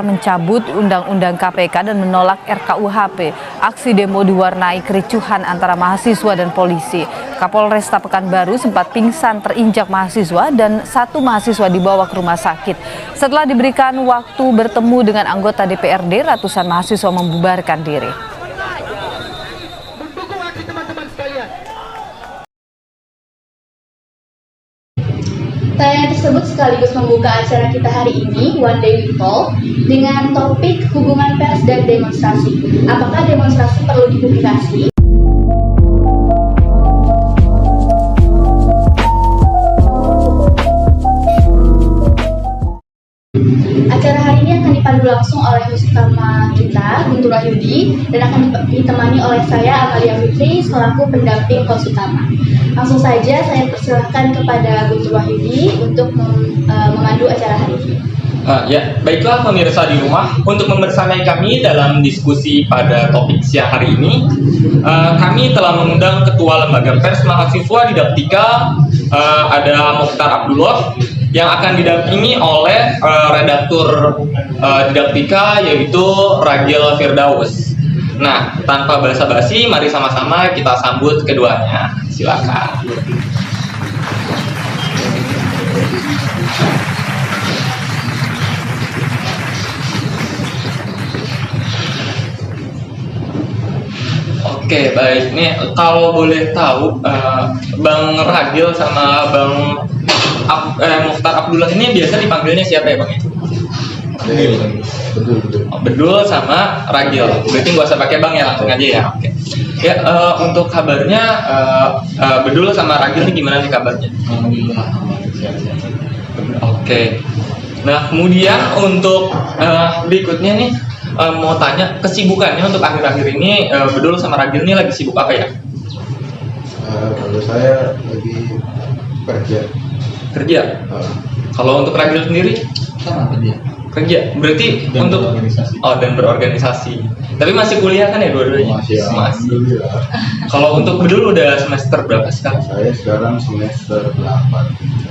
mencabut Undang-Undang KPK dan menolak RKUHP. Aksi demo diwarnai kericuhan antara mahasiswa dan polisi. Kapolresta Pekanbaru sempat pingsan terinjak mahasiswa dan satu mahasiswa dibawa ke rumah sakit. Setelah diberikan waktu bertemu dengan anggota DPRD, ratusan mahasiswa membubarkan diri. Tayangan tersebut sekaligus membuka acara kita hari ini, One Day We Talk, dengan topik hubungan pers dan demonstrasi. Apakah demonstrasi perlu dipublikasi? Acara hari ini akan dipandu langsung oleh host utama kita, Guntur Wahyudi, dan akan ditemani oleh saya, Amalia Fitri, selaku pendamping host utama. Langsung saja saya persilahkan kepada Guntur Wahyudi untuk memandu acara hari ini. Ya, baiklah pemirsa di rumah, untuk membersamai kami dalam diskusi pada topik siang hari ini, kami telah mengundang Ketua Lembaga Pers Mahasiswa Didaktika, ada Mokhtar Abdullah, yang akan didampingi oleh redaktur Didaktika, yaitu Ragil Firdaus. Nah, tanpa basa-basi, mari sama-sama kita sambut keduanya. Silakan. Oke, baik. Nih, kalau boleh tahu, Bang Ragil sama Bang Mokhtar Abdullah ini biasa dipanggilnya siapa ya, Bang? Bedul sama Ragil. Berarti nggak usah pakai Bang ya, langsung aja ya. Oke. Ya, untuk kabarnya Bedul sama Ragil ini gimana nih kabarnya? Alhamdulillah. Oke. Nah, kemudian untuk berikutnya nih, mau tanya kesibukannya untuk akhir-akhir ini, Bedul sama Ragil ini lagi sibuk apa ya? Kalau saya lagi kerja. Kalau untuk Ragil sendiri? Sama Kerja. Berarti dan untuk berorganisasi. dan berorganisasi. Tapi masih kuliah kan ya dua-duanya? Masih. Alhamdulillah. Kalau untuk Bedul udah semester berapa sekarang? Saya sekarang semester 8.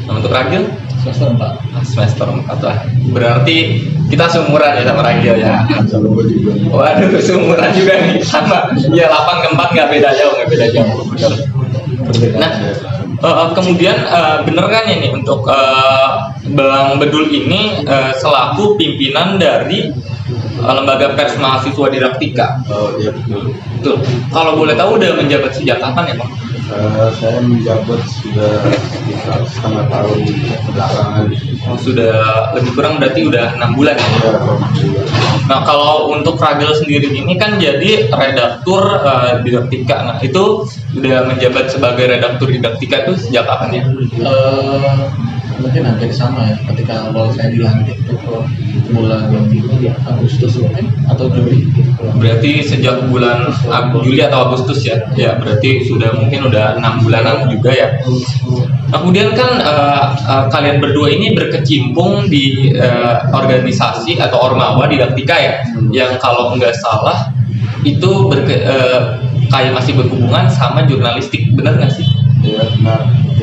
Nah, untuk Ragil? Semester 4. Semester 4 lah. Berarti kita seumuran ya sama Ragil ya? Waduh, seumuran juga nih, sama. Ya 8 ke 4 nggak beda jauh. Nah, kemudian bener kan ini untuk Bang Bedul ini selaku pimpinan dari Lembaga Pers Mahasiswa Didaktika. Oh iya betul. Betul. Kalau boleh tahu udah menjabat sejak kapan ya, Bang? Saya menjabat sudah sekitar setengah tahun belakangan. Oh, sudah lebih kurang berarti udah 6 bulan ya? Ya, alhamdulillah. Nah, kalau untuk Ragil sendiri ini kan jadi redaktur Didaktika. Nah, itu udah menjabat sebagai redaktur Didaktika itu sejak kapan ya? Mungkin hampir sama ya, ketika awal saya dilantik itu bulan Agustus mungkin atau Juli. Berarti sejak bulan Juli atau Agustus ya? Ya, berarti sudah mungkin udah 6 bulanan juga ya. Nah, kemudian kan kalian berdua ini berkecimpung di organisasi atau ormawa Didaktika ya, yang kalau nggak salah itu kayak masih berhubungan sama jurnalistik, benar nggak sih? Ya,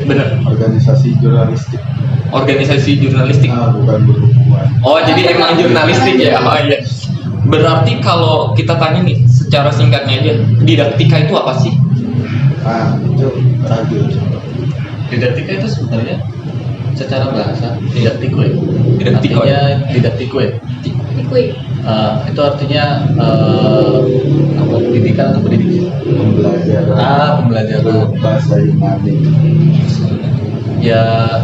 Benar. Organisasi jurnalistik. Organisasi jurnalistik. Bukan berhubungan. Oh, jadi emang jurnalistik ya? Oh iya. Berarti kalau kita tanya nih, secara singkatnya aja, Didaktika itu apa sih? Itu Ragil. Didaktika itu sebenarnya secara bahasa didaktikue. Didaktikue. Artinya didaktikue. Itu artinya pendidikan atau pendidik? Pembelajaran. Pembelajaran Bahasa Yunani. Ya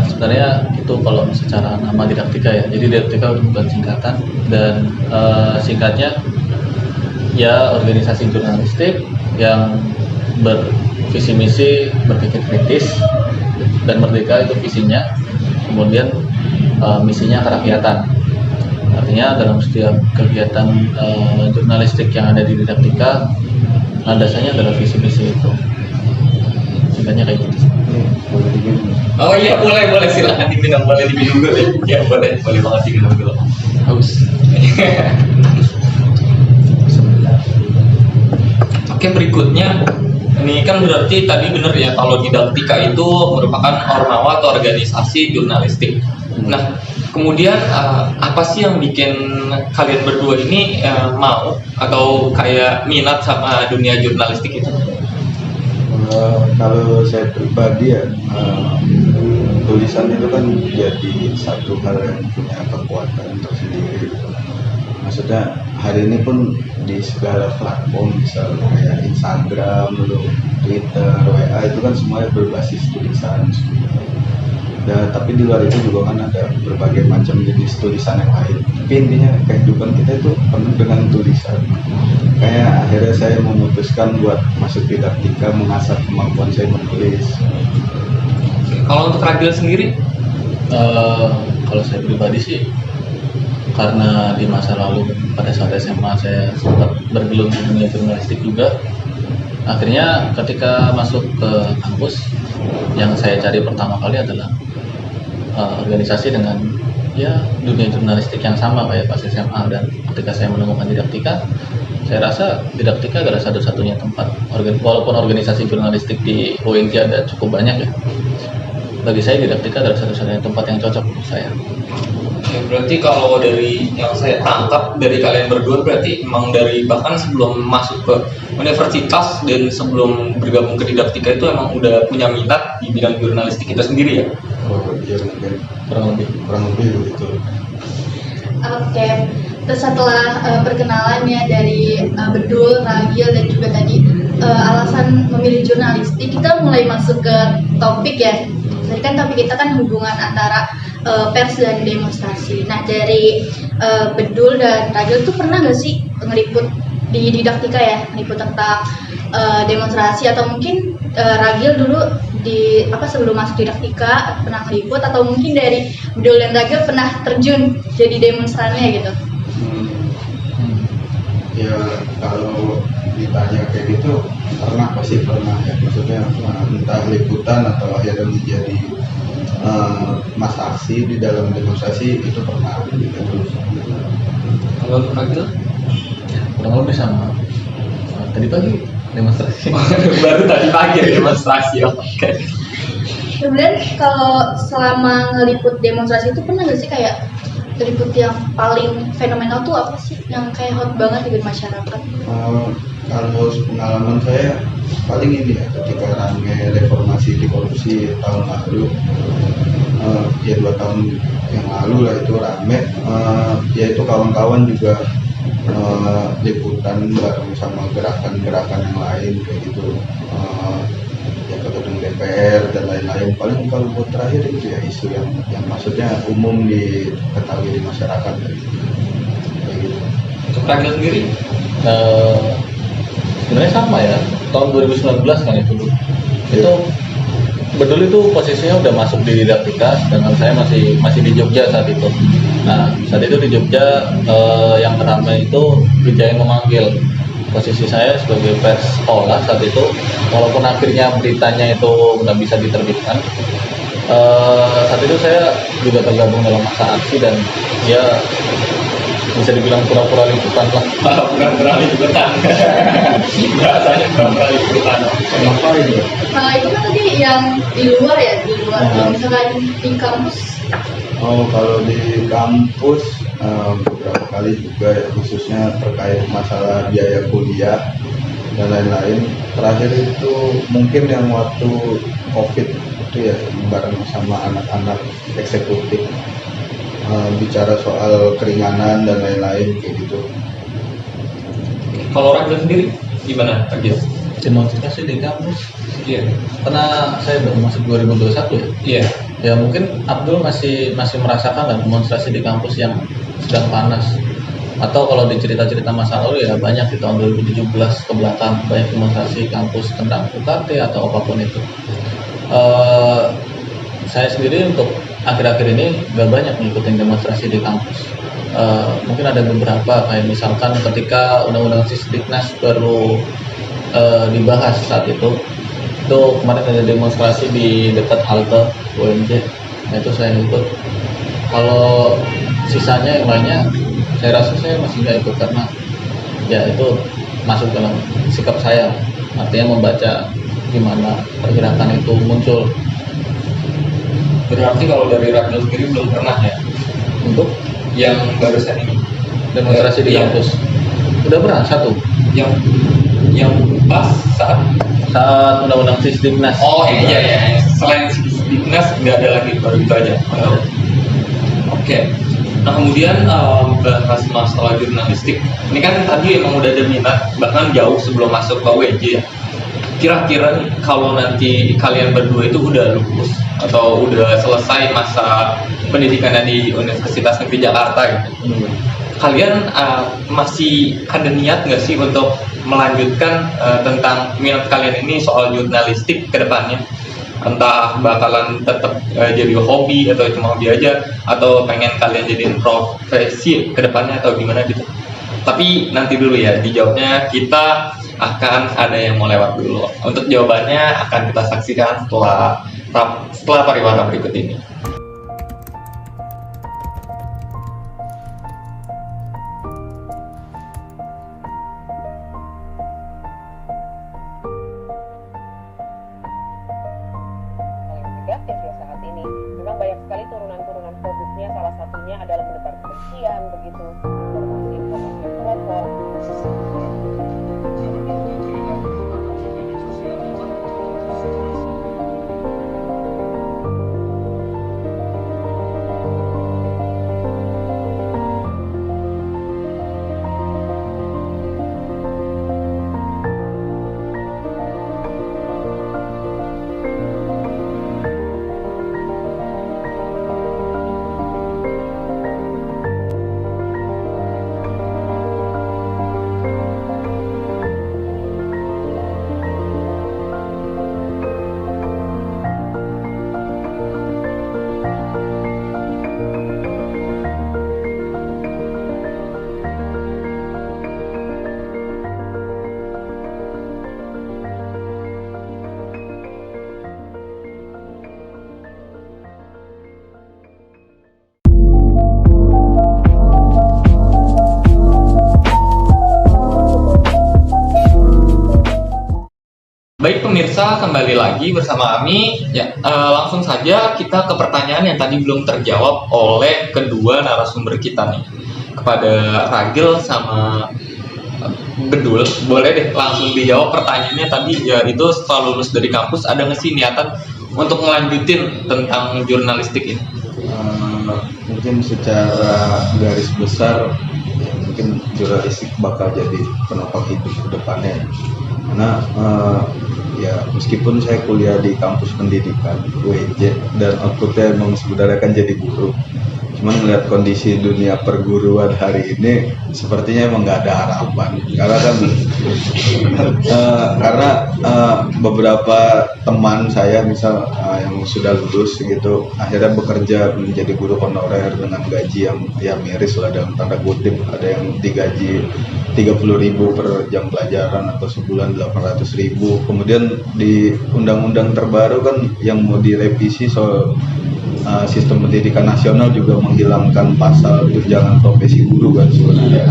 sebenarnya itu kalau secara nama Didaktika ya. Jadi Didaktika bukan singkatan, dan singkatnya ya organisasi jurnalistik yang bervisi misi berpikir kritis dan merdeka, itu visinya. Kemudian misinya kerakyatan. Artinya dalam setiap kegiatan jurnalistik yang ada di Didaktika, landasannya adalah visi misi itu. Singkatnya kayak gitu. Oh iya, boleh silakan diminum, boleh diminum dulu ya. Ya boleh banget diminum dulu. Haus. Oke, berikutnya ini kan berarti tadi benar ya kalau Didaktika itu merupakan ormawa atau organisasi jurnalistik. Nah, Kemudian apa sih yang bikin kalian berdua ini mau atau kayak minat sama dunia jurnalistik itu? Kalau saya pribadi ya, tulisan itu kan jadi satu hal yang punya kekuatan tersendiri. Maksudnya hari ini pun di segala platform, misalnya kayak Instagram, Twitter, WA itu kan semuanya berbasis tulisan. Dan tapi di luar itu juga kan ada berbagai macam jenis tulisan yang lain. Tapi intinya kehidupan kita itu penuh dengan tulisan. Kayak akhirnya saya memutuskan buat masuk didaktika, mengasah kemampuan saya menulis. Kalau untuk Ragil sendiri? Kalau saya pribadi sih, karena di masa lalu pada saat SMA saya sempat bergelut di dunia jurnalistik juga. Akhirnya ketika masuk ke kampus, yang saya cari pertama kali adalah organisasi dengan ya dunia jurnalistik yang sama kayak pas SMA. Dan ketika saya menemukan didaktika, saya rasa didaktika adalah satu-satunya tempat, walaupun organisasi jurnalistik di UNJ ada cukup banyak ya, bagi saya didaktika adalah satu-satunya tempat yang cocok untuk saya. Ya, berarti kalau dari yang saya tangkap dari kalian berdua, berarti emang dari bahkan sebelum masuk ke universitas dan sebelum bergabung ke didaktika itu emang udah punya minat di bidang jurnalistik itu sendiri ya? Oh iya, mungkin Kurang lebih begitu. Oke, terus setelah perkenalannya dari Bedul, Ragil, dan juga tadi alasan memilih jurnalistik, kita mulai masuk ke topik ya. Jadi kan topik kita kan hubungan antara pers dan demonstrasi. Nah, dari Bedul dan Ragil tuh pernah nggak sih ngeliput di didaktika ya, ngeliput tentang demonstrasi, atau mungkin Ragil dulu di sebelum masuk didaktika pernah ngeliput, atau mungkin dari Bedul dan Ragil pernah terjun jadi demonstrannya gitu? Ya kalau ditanya kayak gitu, pasti pernah ya. Maksudnya entah liputan atau akhirnya menjadi mas aksi di dalam demonstrasi itu pernah gitu. Kalau untuk Ragil? kurang lebih sama. Tadi pagi demonstrasi. Baru tadi pagi ya demonstrasi, oke. Kemudian kalau selama ngeliput demonstrasi itu pernah nggak sih kayak liput yang paling fenomenal tuh apa sih yang kayak hot banget di masyarakat? Kalau pengalaman saya paling ini ya, ketika rame reformasi di korupsi tahun lalu, ya 2 tahun yang lalu lah itu rame, ya itu kawan-kawan juga liputan bareng sama gerakan-gerakan yang lain kayak gitu, ya ke gedung DPR dan lain-lain. Paling kalau buat terakhir itu ya isu yang maksudnya umum diketahui di masyarakat kayak gitu. Untuk Ragil sendiri? Sebenarnya sama ya, tahun 2019 kan itu. Itu Bedul itu posisinya udah masuk di didaktika, sedangkan saya masih di Jogja saat itu. Nah, saat itu di Jogja yang ramai itu Wijayan memanggil. Posisi saya sebagai pers sekolah saat itu, walaupun akhirnya beritanya itu nggak bisa diterbitkan, saat itu saya juga tergabung dalam masa aksi dan ya bisa dibilang pura-pura liputan lah. Pura-pura liputan. Bahasanya pura-pura liputan. Kenapa ini? Kalau itu kan tadi yang di luar ya, di luar. Kalau misalkan di kampus, Kalau di kampus beberapa kali juga ya, khususnya terkait masalah biaya kuliah dan lain-lain. Terakhir itu mungkin yang waktu COVID itu ya, bareng sama anak-anak eksekutif, bicara soal keringanan dan lain-lain kayak gitu. Kalau Ragil sendiri gimana Ragil? Demonstrasi di kampus, Iya. karena saya baru masuk 2021 ya. Iya. Ya mungkin Abdul masih merasakan lah demonstrasi di kampus yang sedang panas. Atau kalau di cerita-cerita masa lalu ya banyak di tahun 2017 ke belakang banyak demonstrasi kampus tentang UKT atau apapun itu. Saya sendiri untuk akhir-akhir ini gak banyak mengikuti demonstrasi di kampus. Mungkin ada beberapa kayak misalkan ketika Undang-Undang Sisdiknas baru dibahas saat itu kemarin ada demonstrasi di dekat halte UNJ. Nah itu saya ikut. Kalau sisanya yang lainnya saya rasa saya masih nggak ikut karena ya itu masuk dalam sikap saya, artinya membaca gimana pergerakan itu muncul. Berarti kalau dari Ragil sendiri belum pernah ya? untuk Yang barusan ini. demonstrasi di Iya. kampus. Udah pernah satu Yang pas saat. undang-undang Sisdiknas. Oh iya. Selain Sisdiknas nggak ada lagi, baru itu aja. Oke. Nah kemudian bahas masalah jurnalistik. Ini kan tadi emang udah ada minat, bahkan jauh sebelum masuk ke UNJ ya. Kira-kira nih, kalau nanti kalian berdua itu udah lulus atau udah selesai masa pendidikannya di Universitas Negeri Jakarta gitu, kalian masih ada niat nggak sih untuk melanjutkan tentang minat kalian ini soal jurnalistik ke depannya? Entah bakalan tetap jadi hobi atau cuma hobi aja, atau pengen kalian jadiin profesi ke depannya atau gimana gitu. Tapi nanti dulu ya, dijawabnya kita akan ada yang mau lewat dulu. Untuk jawabannya akan kita saksikan setelah pariwara berikut ini. negatif ya saat ini. Memang banyak sekali turunan-turunan produknya, salah satunya adalah menebar kebencian, begitu, informasi yang hoax. Baik pemirsa, kembali lagi bersama kami. Ya, langsung saja kita ke pertanyaan yang tadi belum terjawab oleh kedua narasumber kita nih, kepada Ragil sama Bedul. Boleh deh langsung dijawab pertanyaannya tadi, yaitu setelah lulus dari kampus ada nggak sih niatan untuk melanjutin tentang jurnalistik ini? Mungkin secara garis besar ya, mungkin jurnalistik bakal jadi penopang hidup ke depannya, karena ya meskipun saya kuliah di kampus pendidikan UNJ dan outputnya memang sebenarnya kan jadi guru, cuman melihat kondisi dunia perguruan hari ini sepertinya emang nggak ada harapan, karena kan karena beberapa teman saya misal yang sudah lulus gitu akhirnya bekerja menjadi guru honorer dengan gaji yang ya miris lah dalam tanda kutip. Ada yang digaji 30.000 per jam pelajaran atau sebulan 800.000. Kemudian di undang-undang terbaru kan yang mau direvisi soal sistem pendidikan nasional juga menghilangkan pasal tunjangan profesi guru kan sebenarnya,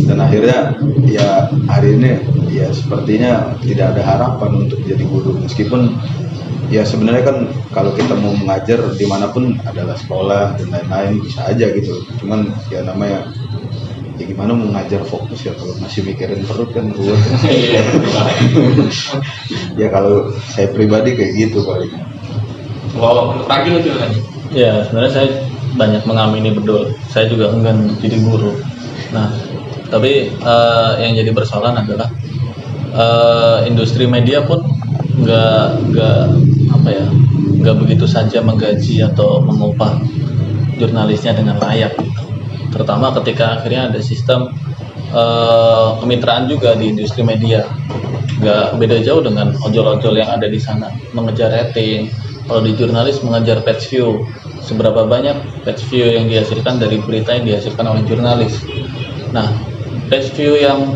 dan akhirnya ya hari ini ya sepertinya tidak ada harapan untuk jadi guru, meskipun ya sebenarnya kan kalau kita mau mengajar dimanapun adalah sekolah dan lain-lain bisa aja gitu, cuman ya namanya ya gimana mau ngajar fokus ya kalau masih mikirin perut kan ruwet. Ya kalau saya pribadi kayak gitu paling. Kalau untuk Ragil itu lagi. Ya, sebenarnya saya banyak mengamini Bedul. Saya juga enggan jadi guru. Nah, tapi yang jadi persoalan adalah industri media pun nggak begitu saja menggaji atau mengupah jurnalisnya dengan layak. Terutama ketika akhirnya ada sistem kemitraan juga di industri media. Nggak beda jauh dengan ojol-ojol yang ada di sana, mengejar rating. Kalau di jurnalis mengejar page view, seberapa banyak page view yang dihasilkan dari berita yang dihasilkan oleh jurnalis. Nah, page view yang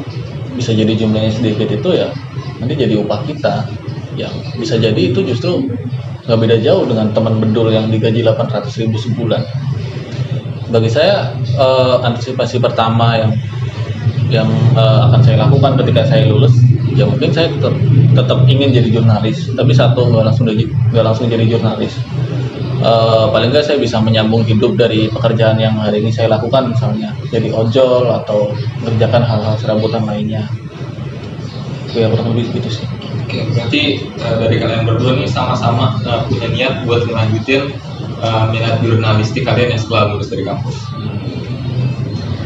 bisa jadi jumlahnya sedikit itu ya nanti jadi upah kita, yang bisa jadi itu justru nggak beda jauh dengan teman Bedul yang digaji 800.000 sebulan. Bagi saya antisipasi pertama yang akan saya lakukan ketika saya lulus, ya mungkin saya tetap ingin jadi jurnalis, tapi satu nggak langsung jadi jurnalis. paling nggak saya bisa menyambung hidup dari pekerjaan yang hari ini saya lakukan, misalnya jadi ojol atau mengerjakan hal-hal serabutan lainnya. Ya kurang lebih gitu sih. Oke, berarti dari kalian berdua nih sama-sama punya niat buat melanjutin minat jurnalistik kalian yang setelah lulus dari kampus.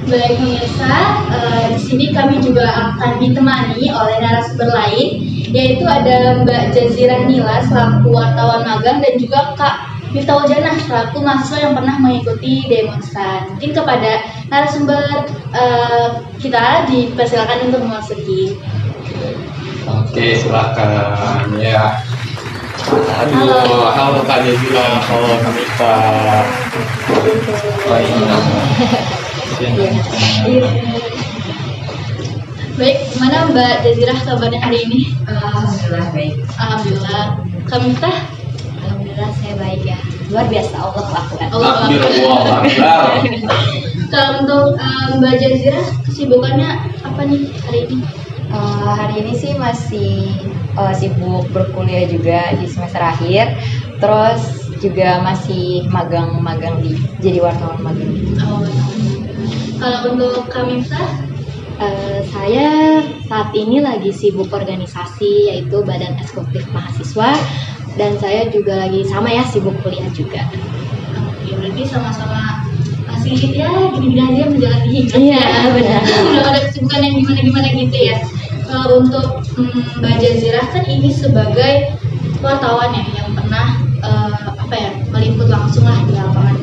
Baik pemirsa, di sini kami juga akan ditemani oleh narasumber lain, yaitu ada Mbak Jazirah Nila selaku wartawan magang dan juga Kak Miftahul Janah selaku mahasiswa yang pernah mengikuti demonstrasi. Mungkin kepada narasumber kita dipersilakan untuk memasuki. Oke, silakan ya. Halo Kak Jazirah, halo Kak Mifta. Baik, gimana Mbak Jazirah kabarnya hari ini? Alhamdulillah baik. Alhamdulillah. Kak Miftah? Alhamdulillah saya baik ya. Luar biasa Allah lakukan. Alhamdulillah. Kalau untuk Mbak Jazirah, kesibukannya apa nih hari ini? Hari ini sih masih sibuk berkuliah juga di semester akhir. Terus juga masih magang jadi wartawan magang. Oh, kalau untuk Kak Miftah? Saya saat ini lagi sibuk organisasi yaitu Badan Eksekutif Mahasiswa dan saya juga lagi sama ya sibuk kuliah juga. Oke, berarti sama-sama masih ya gini-gini aja menjalani hidup. Iya benar. Belum ada kesibukan yang gimana-gimana gitu ya. Kalau untuk Mbak Jazirah kan ini sebagai wartawan ya yang pernah meliput langsung lah di lapangan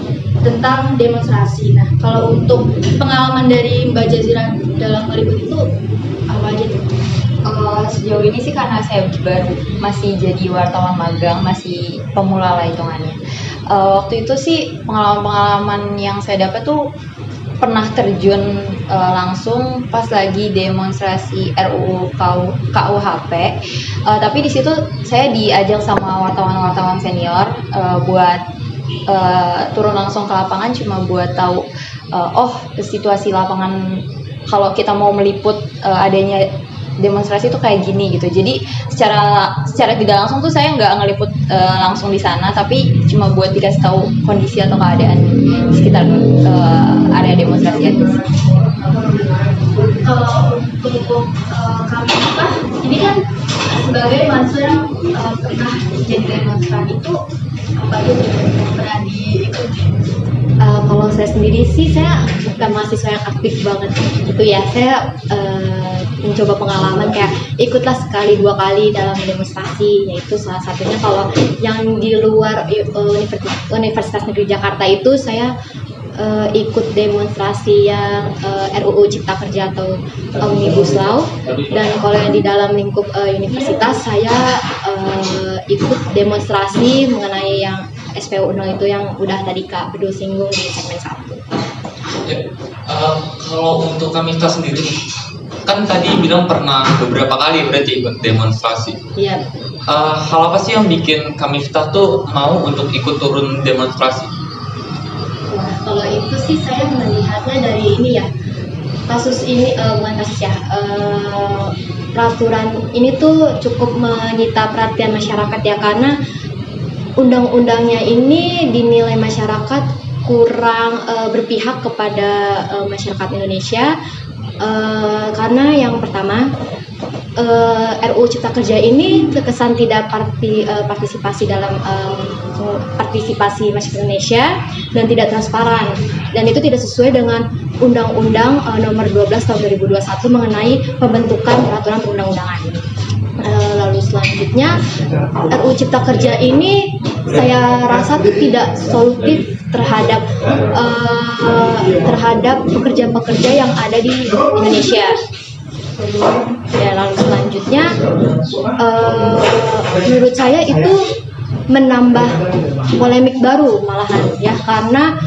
tentang demonstrasi. Nah, kalau untuk pengalaman dari Mbak Jazirah dalam meliput itu apa aja tuh? Sejauh ini sih karena saya baru masih jadi wartawan magang, masih pemula lah hitungannya. Waktu itu sih pengalaman yang saya dapat tuh pernah terjun langsung pas lagi demonstrasi RUU KUHP. Tapi di situ saya diajak sama wartawan-wartawan senior buat turun langsung ke lapangan cuma buat tahu situasi lapangan kalau kita mau meliput adanya demonstrasi itu kayak gini gitu. Jadi secara tidak langsung tuh saya nggak ngeliput langsung di sana, tapi cuma buat dikasih tahu kondisi atau keadaan di sekitar area demonstrasi aja. Kalau untuk kami ini kan sebagai mahasiswa yang pernah jadi demonstran itu apa aja yang pernah diikuti? Kalau saya sendiri sih saya bukan mahasiswa yang aktif banget gitu ya. Saya mencoba pengalaman kayak ikutlah sekali dua kali dalam demonstrasi, yaitu salah satunya kalau yang di luar Universitas Negeri Jakarta itu saya ikut demonstrasi yang RUU Cipta Kerja atau Omnibus Law, dan kalau yang di dalam lingkup universitas saya ikut demonstrasi mengenai yang SPU 0 itu yang udah tadi Kak Bedu singgung di segmen 1. Kalau untuk Kak Mifta sendiri, kan tadi bilang pernah beberapa kali berarti ikut demonstrasi. Iya. Hal apa sih yang bikin Kak Mifta tuh mau untuk ikut turun demonstrasi? Nah, kalau itu sih saya melihatnya dari ini ya, kasus ini bukan kasus ya, peraturan ini tuh cukup menyita perhatian masyarakat ya, karena undang-undangnya ini dinilai masyarakat kurang berpihak kepada masyarakat Indonesia, karena yang pertama RUU Cipta Kerja ini terkesan tidak partisipasi dalam partisipasi masyarakat Indonesia dan tidak transparan, dan itu tidak sesuai dengan Undang-Undang Nomor 12 Tahun 2021 mengenai pembentukan peraturan perundang-undangan. Lalu selanjutnya RUU Cipta Kerja ini saya rasa tidak solutif terhadap pekerja-pekerja yang ada di Indonesia. Ya, lalu selanjutnya menurut saya itu menambah polemik baru malahan ya, karena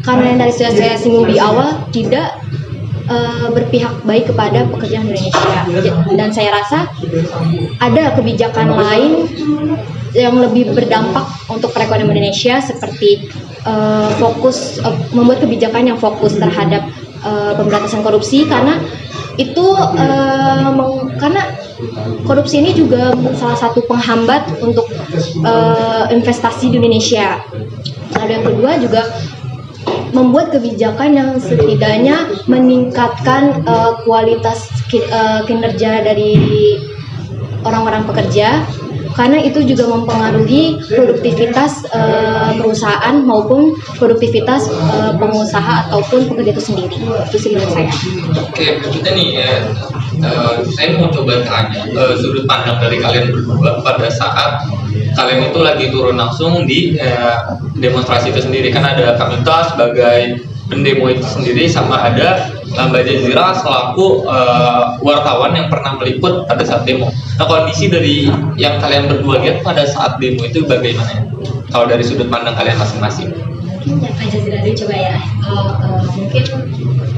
yang dari saya singgung di awal tidak berpihak baik kepada pekerja Indonesia, dan saya rasa ada kebijakan lain yang lebih berdampak untuk perekonomian Indonesia, seperti membuat kebijakan yang fokus terhadap pemberantasan korupsi, karena itu karena korupsi ini juga salah satu penghambat untuk investasi di Indonesia. Lalu yang kedua juga membuat kebijakan yang setidaknya meningkatkan kualitas kinerja dari orang-orang pekerja, karena itu juga mempengaruhi produktivitas perusahaan maupun produktivitas pengusaha ataupun pekerja itu sendiri. Itu sih menurut saya. Oke, berikutnya nih saya mau coba tanya sudut pandang dari kalian berdua pada saat kalian itu lagi turun langsung di demonstrasi itu sendiri. Kan ada Kamita sebagai pendemo itu sendiri, sama ada Mbak Jazira selaku wartawan yang pernah meliput pada saat demo. Nah, kondisi dari yang kalian berdua lihat pada saat demo itu bagaimana? Kalau dari sudut pandang kalian masing-masing. Mungkin Pak Jazira dulu coba ya. Mungkin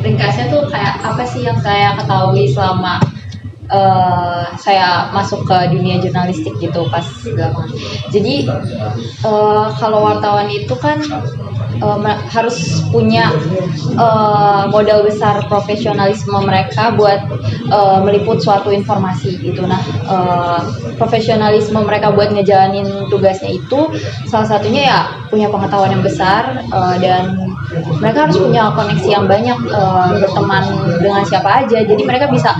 ringkasnya tuh kayak apa sih yang saya ketahui selama saya masuk ke dunia jurnalistik gitu pas gabungan. Jadi kalau wartawan itu kan harus punya modal besar profesionalisme mereka buat meliput suatu informasi gitu. Nah, profesionalisme mereka buat ngejalanin tugasnya itu salah satunya ya punya pengetahuan yang besar, dan mereka harus punya koneksi yang banyak, berteman dengan siapa aja. Jadi mereka bisa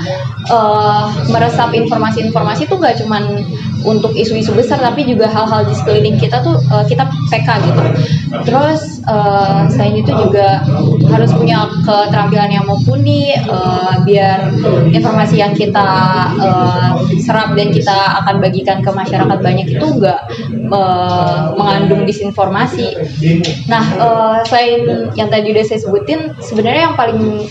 meresap informasi-informasi itu nggak cuman untuk isu-isu besar, tapi juga hal-hal di sekeliling kita tuh kita PK gitu. Terus selain itu juga harus punya keterampilan yang mumpuni, biar informasi yang kita serap dan kita akan bagikan ke masyarakat banyak itu nggak mengandung disinformasi. Nah, selain yang tadi udah saya sebutin, sebenarnya yang paling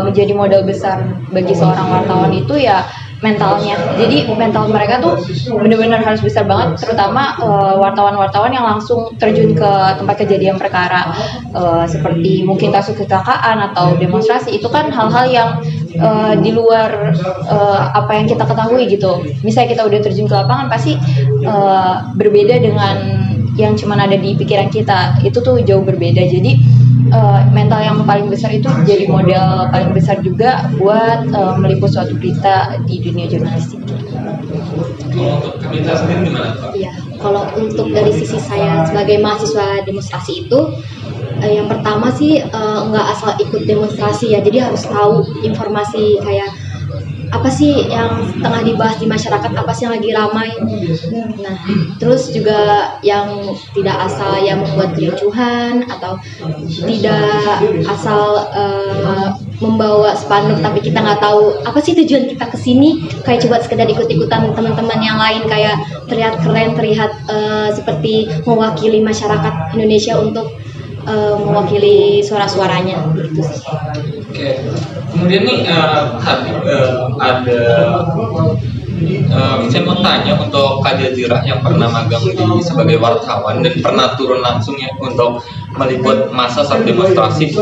menjadi modal besar bagi seorang wartawan itu ya mentalnya. Jadi mental mereka tuh benar-benar harus besar banget, terutama wartawan-wartawan yang langsung terjun ke tempat kejadian perkara, seperti mungkin kasus kecelakaan atau demonstrasi. Itu kan hal-hal yang di luar apa yang kita ketahui gitu. Misalnya kita udah terjun ke lapangan, pasti berbeda dengan yang cuma ada di pikiran kita. Itu tuh jauh berbeda. Jadi mental yang paling besar itu jadi modal paling besar juga buat meliput suatu berita di dunia jurnalistik. Kalau untuk Kamita sendiri gimana, Pak? Iya, kalau untuk dari sisi saya sebagai mahasiswa demonstrasi itu, yang pertama sih nggak asal ikut demonstrasi ya, jadi harus tahu informasi kayak apa sih yang tengah dibahas di masyarakat, apa sih yang lagi ramai. Nah, terus juga yang tidak asal yang membuat kericuhan atau tidak asal membawa spanduk tapi kita nggak tahu apa sih tujuan kita kesini, kayak coba sekedar ikut-ikutan teman-teman yang lain, kayak terlihat keren, terlihat seperti mewakili masyarakat Indonesia untuk mewakili suara-suaranya gitu sih. Oke. Kemudian nih ada saya mau tanya untuk Kak Jazira yang pernah magang sebagai wartawan dan pernah turun langsung ya untuk meliput massa saat demonstrasi.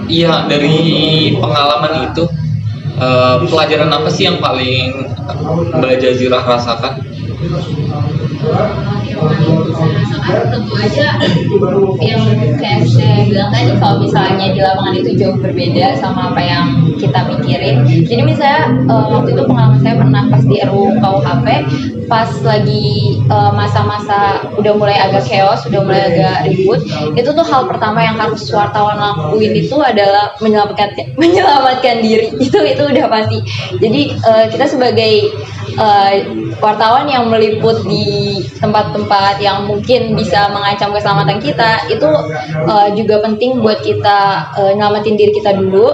Iya, dari pengalaman itu pelajaran apa sih yang paling Mbak Jazira rasakan? Tentu aja yang kayak saya bilang tadi, kalau misalnya di lapangan itu jauh berbeda sama apa yang kita pikirin. Jadi misalnya waktu itu pengalaman saya pernah pas di RUU KUHP, pas lagi masa-masa udah mulai agak chaos, udah mulai agak ribut, itu tuh hal pertama yang harus wartawan lakuin itu adalah menyelamatkan diri. Itu udah pasti. Jadi kita sebagai wartawan yang meliput di tempat-tempat yang mungkin bisa mengancam keselamatan kita, itu juga penting buat kita nyelamatin diri kita dulu,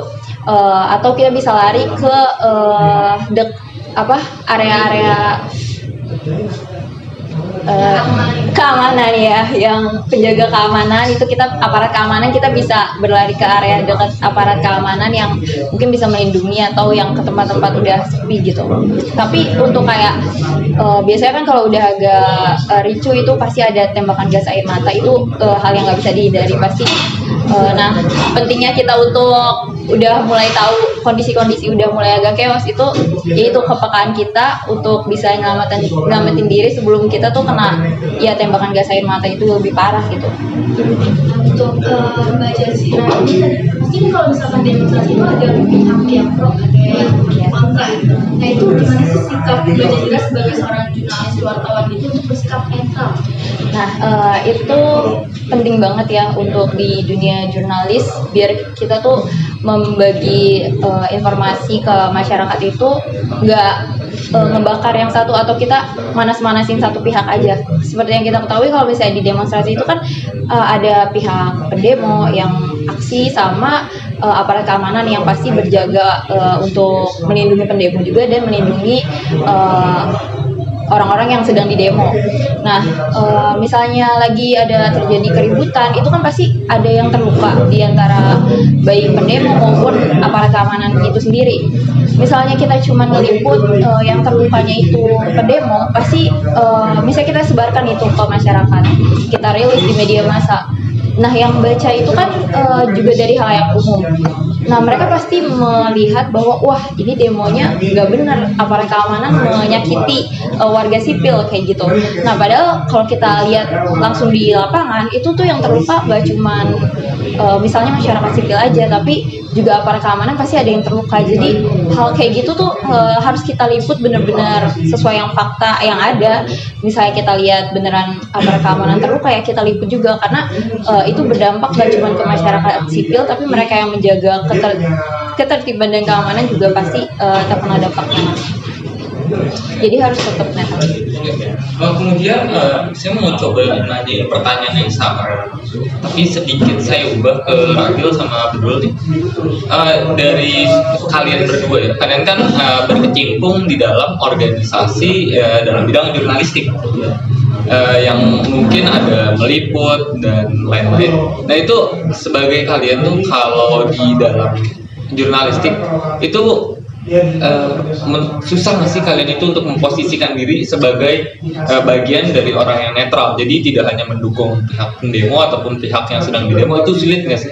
atau kita bisa lari ke area-area keamanan ya, yang penjaga keamanan itu, kita aparat keamanan kita bisa berlari ke area dekat aparat keamanan yang mungkin bisa melindungi, atau yang ke tempat-tempat udah sepi gitu. Tapi untuk kayak biasanya kan kalau udah agak ricu itu pasti ada tembakan gas air mata, itu hal yang nggak bisa dihindari pasti. Nah, pentingnya kita untuk udah mulai tahu kondisi-kondisi udah mulai agak chaos itu, yaitu kepekaan kita untuk bisa nyelamatin diri sebelum kita tuh kena ya tembakan gas air mata itu lebih parah gitu. Untuk Mbak Jazira ini mungkin kalau misalkan demonstrasi itu ada pihak yang pro, ada yang kontra gitu. Nah itu gimana sih sikap Mbak Jazira sebagai seorang jurnalis wartawan itu untuk bersikap netral? Nah, itu penting banget ya untuk di dunia jurnalis, biar kita tuh membagi informasi ke masyarakat itu nggak ngebakar yang satu atau kita manas-manasin satu pihak aja. Seperti yang kita ketahui kalau misalnya di demonstrasi itu kan ada pihak pendemo yang aksi sama aparat keamanan yang pasti berjaga untuk melindungi pendemo juga dan melindungi orang-orang yang sedang didemo. Nah, misalnya lagi ada terjadi keributan, itu kan pasti ada yang terluka di antara baik pendemo maupun aparat keamanan itu sendiri. Misalnya kita cuma ngeliput yang terlukanya itu pendemo, pasti misalnya kita sebarkan itu ke masyarakat, kita rilis di media massa. Nah, yang baca itu kan juga dari halayak umum. Nah, mereka pasti melihat bahwa wah, ini demonya nggak benar, aparat keamanan menyakiti warga sipil kayak gitu. Nah, padahal kalau kita lihat langsung di lapangan, itu tuh yang terluka nggak cuman misalnya masyarakat sipil aja, tapi juga aparat keamanan pasti ada yang terluka. Jadi hal kayak gitu tuh harus kita liput benar-benar sesuai yang fakta yang ada. Misalnya kita lihat beneran aparat keamanan terluka, ya kita liput juga, karena itu berdampak gak cuma ke masyarakat sipil, tapi mereka yang menjaga ketertiban dan keamanan juga pasti terkena dampaknya. Jadi harus tetap netral. Kemudian saya mau coba nanya pertanyaan yang sama, tapi sedikit saya ubah ke Radil sama Bedul nih. Dari kalian berdua ya, kalian kan berkecimpung di dalam organisasi dalam bidang jurnalistik. Yang mungkin ada meliput dan lain-lain. Nah itu sebagai kalian tuh kalau di dalam jurnalistik itu susah nggak sih kalian itu untuk memposisikan diri sebagai bagian dari orang yang netral, jadi tidak hanya mendukung pihak pendemo ataupun pihak yang sedang didemo, itu sulit nggak sih?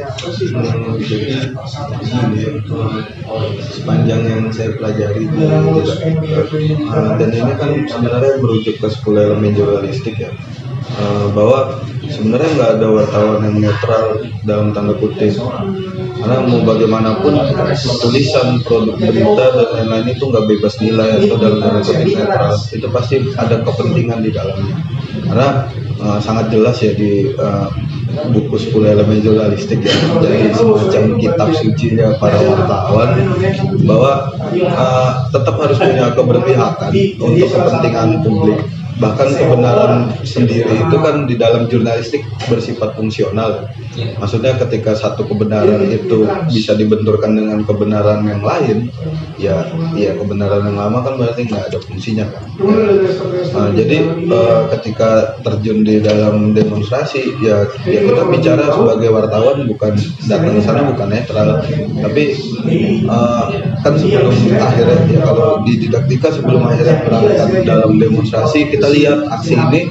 Sepanjang yang saya pelajari dan ini kan sebenarnya merujuk ke 10 elemen jurnalistik ya, bahwa sebenarnya nggak ada wartawan yang netral dalam tanda kutip, karena mau bagaimanapun tulisan, produk berita dan lain-lain itu nggak bebas nilai atau dalam tanda kutip netral, itu pasti ada kepentingan di dalamnya. Karena sangat jelas ya di buku 10 elemen jurnalistik ya, jadi semacam kitab sucinya para wartawan, bahwa tetap harus punya keberpihakan untuk kepentingan publik. Bahkan kebenaran sendiri itu kan di dalam jurnalistik bersifat fungsional. Maksudnya ketika satu kebenaran itu bisa dibenturkan dengan kebenaran yang lain, ya kebenaran yang lama kan berarti nggak ada fungsinya kan. Jadi ketika terjun di dalam demonstrasi, ya kita bicara sebagai wartawan, bukan datang ke sana bukan netral, tapi kan sebelum akhirnya ya, kalau di didaktika sebelum akhirnya berangkat dalam demonstrasi, kita lihat aksi ini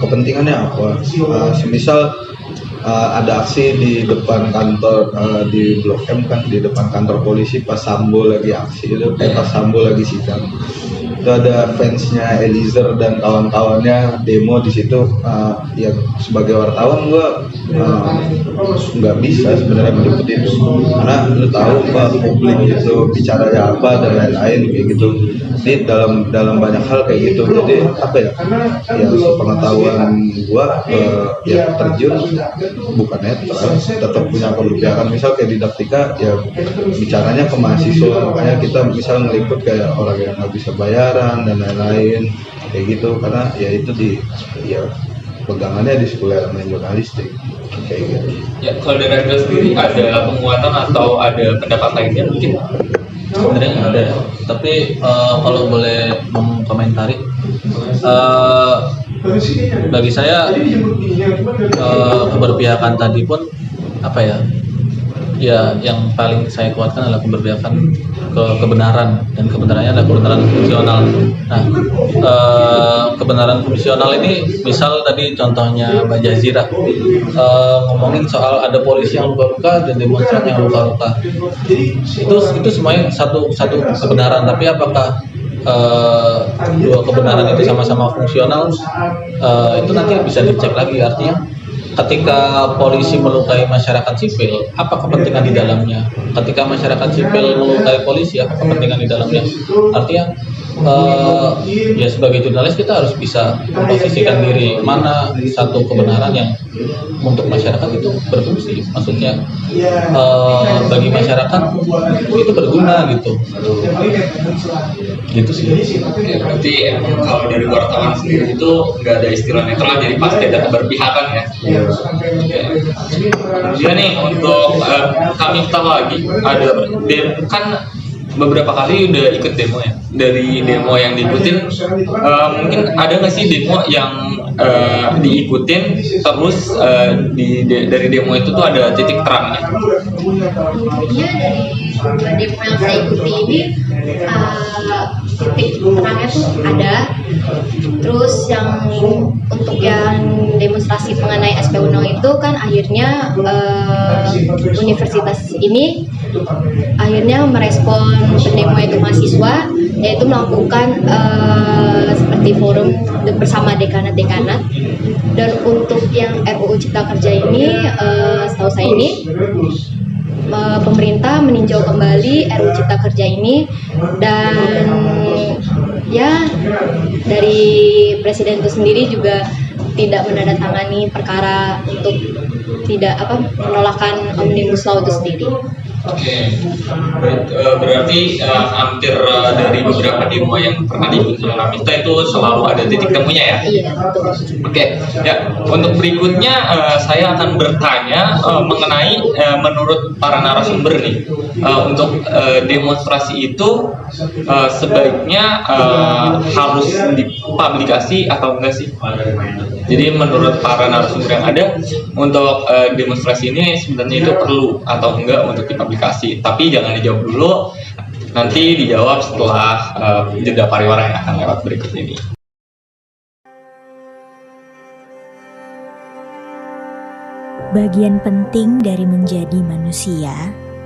kepentingannya apa. Semisal ada aksi di depan kantor di Blok M kan, di depan kantor polisi pas Sambo lagi aksi itu, pas Sambo lagi sidang. Itu ada fansnya Eliezer dan kawan-kawannya demo di situ. Ya sebagai wartawan gue nggak bisa sebenarnya meliput itu, karena lu tahu Pak, publik itu bicaranya apa dan lain-lain kayak gitu. Jadi dalam banyak hal kayak gitu. Jadi apa ya? Ya sepengetahuan gue ya terjun bukan netral, tetap punya keberpihakan. Misal kayak didaktika ya bicaranya ke mahasiswa, makanya kita misal ngeliput kayak orang yang nggak bisa bayaran dan lain-lain kayak gitu, karena ya itu pegangannya di 10 elemen jurnalistik kayak gitu. Ya kalau dari Anda sendiri ada penguatan atau ada pendapat lainnya mungkin? Sebenarnya nggak ada ya, tapi kalau boleh mengkomentari, bagi saya keberpihakan tadi pun apa ya, yang paling saya kuatkan adalah keberpihakan ke kebenaran, dan kebenarannya adalah kebenaran fungsional. Nah, kebenaran fungsional ini misal tadi contohnya Mbak Jazira ngomongin soal ada polisi yang luka-luka dan demonstran yang luka-luka, itu semuanya satu kebenaran, tapi apakah dua kebenaran itu sama-sama fungsional, itu nanti bisa dicek lagi. Artinya ketika polisi melukai masyarakat sipil, apa kepentingan di dalamnya? Ketika masyarakat sipil melukai polisi, apa kepentingan di dalamnya? Artinya, ya sebagai jurnalis kita harus bisa memposisikan diri mana satu kebenaran yang untuk masyarakat itu berfungsi. Maksudnya bagi masyarakat itu berguna gitu. Gitu sih. Oke, berarti kalau dari wartawan sendiri itu nggak ada istilah netral, jadi pasti ada keberpihakan ya. Kemudian nih untuk kami tahu lagi ada kan beberapa kali udah ikut demo ya. Dari demo yang diikutin mungkin ada nggak sih demo yang diikutin terus dari demo itu tuh ada titik terangnya? Iya, dari demo yang saya ikuti ini titik terangnya tuh ada. Terus yang untuk yang demonstrasi mengenai SPU 0 itu kan akhirnya universitas ini akhirnya merespon pendemo itu mahasiswa, yaitu melakukan seperti forum bersama dekanat-dekanat. Dan untuk yang RUU Cipta Kerja ini, setahu saya ini pemerintah meninjau kembali RUU Cipta Kerja ini, dan ya dari presiden itu sendiri juga tidak menandatangani perkara untuk penolakan Omnibus Law itu sendiri. Oke, berarti hampir dari beberapa demo yang pernah diikuti oleh Ramita itu selalu ada titik temunya ya? Iya, betul. Oke, ya untuk berikutnya saya akan bertanya mengenai menurut para narasumber nih, untuk demonstrasi itu sebaiknya harus dipublikasi atau enggak sih? Jadi menurut para narasumber yang ada, untuk demonstrasi ini sebenarnya itu perlu atau enggak untuk dipublikasi? Tapi jangan dijawab dulu, nanti dijawab setelah jeda pariwara yang akan lewat berikut ini. Bagian penting dari menjadi manusia